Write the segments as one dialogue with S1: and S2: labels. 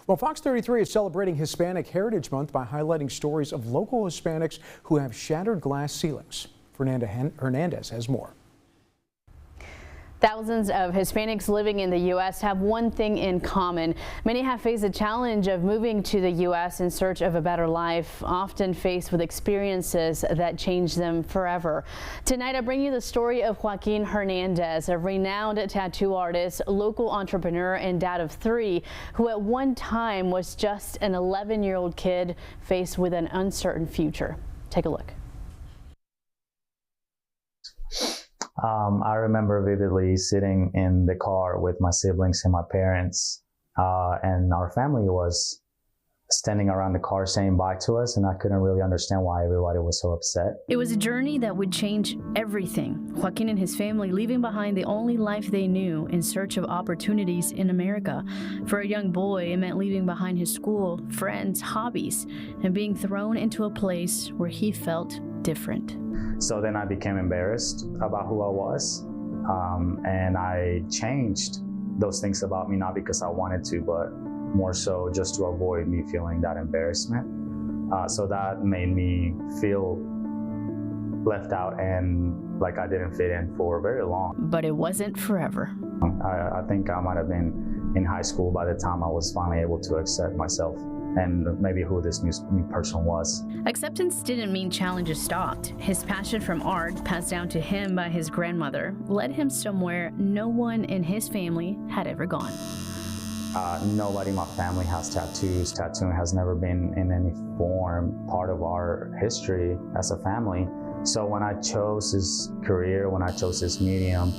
S1: Well, Fox 33 is celebrating Hispanic Heritage Month by highlighting stories of local Hispanics who have shattered glass ceilings. Fernanda Hernandez has more.
S2: Thousands of Hispanics living in the U.S. have one thing in common. Many have faced the challenge of moving to the U.S. in search of a better life, often faced with experiences that change them forever. Tonight, I bring you the story of Joaquin Hernandez, a renowned tattoo artist, local entrepreneur, and dad of 3, who at one time was just an 11-year-old kid faced with an uncertain future. Take a look.
S3: I remember vividly sitting in the car with my siblings and my parents, and our family was standing around the car saying bye to us, and I couldn't really understand why everybody was so upset.
S4: It was a journey that would change everything. Joaquin and his family leaving behind the only life they knew in search of opportunities in America. For a young boy, it meant leaving behind his school, friends, hobbies, and being thrown into a place where he felt different.
S3: So then I became embarrassed about who I was, and I changed those things about me, not because I wanted to, but more so just to avoid me feeling that embarrassment. So that made me feel left out and like I didn't fit in for very long.
S4: But it wasn't forever.
S3: I think I might have been in high school by the time I was finally able to accept myself and maybe who this new person was.
S4: Acceptance didn't mean challenges stopped. His passion from art, passed down to him by his grandmother, led him somewhere no one in his family had ever gone.
S3: Nobody in my family has tattoos. Tattooing has never been in any form part of our history as a family. So when I chose this career, when I chose this medium,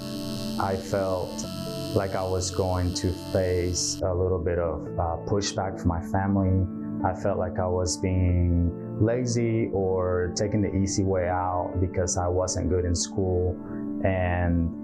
S3: I felt like I was going to face a little bit of pushback from my family. I felt like I was being lazy or taking the easy way out because I wasn't good in school, and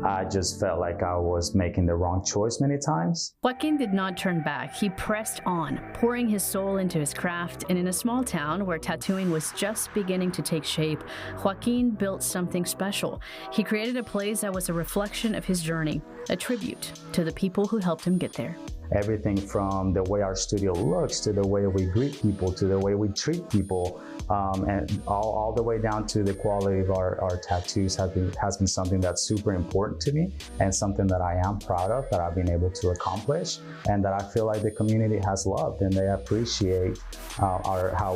S3: I just felt like I was making the wrong choice many times.
S4: Joaquin did not turn back. He pressed on, pouring his soul into his craft, and in a small town where tattooing was just beginning to take shape, Joaquin built something special. He created a place that was a reflection of his journey, a tribute to the people who helped him get there.
S3: Everything from the way our studio looks, to the way we greet people, to the way we treat people, and all the way down to the quality of our tattoos has been something that's super important to me, and something that I am proud of, that I've been able to accomplish, and that I feel like the community has loved, and they appreciate how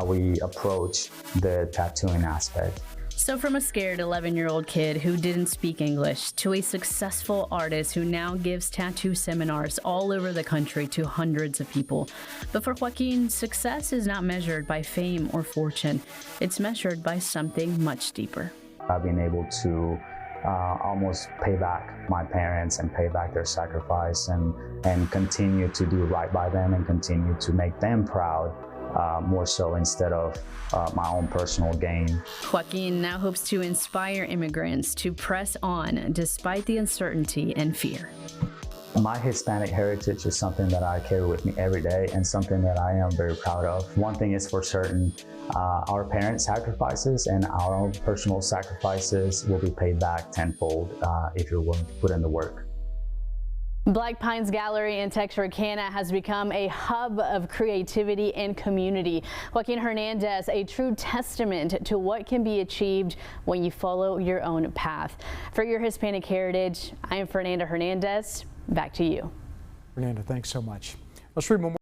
S3: we approach the tattooing aspect.
S4: So from a scared 11-year-old kid who didn't speak English to a successful artist who now gives tattoo seminars all over the country to hundreds of people. But for Joaquin, success is not measured by fame or fortune. It's measured by something much deeper.
S3: I've been able to almost pay back my parents and pay back their sacrifice, and continue to do right by them and continue to make them proud. More so instead of my own personal gain.
S4: Joaquin now hopes to inspire immigrants to press on despite the uncertainty and fear.
S3: My Hispanic heritage is something that I carry with me every day, and something that I am very proud of. One thing is for certain, our parents' sacrifices and our own personal sacrifices will be paid back tenfold if you're willing to put in the work.
S2: Black Pines Gallery in Texarkana has become a hub of creativity and community. Joaquin Hernandez, a true testament to what can be achieved when you follow your own path. For your Hispanic heritage, I am Fernanda Hernandez. Back to you.
S1: Fernanda, thanks so much. Let's read more.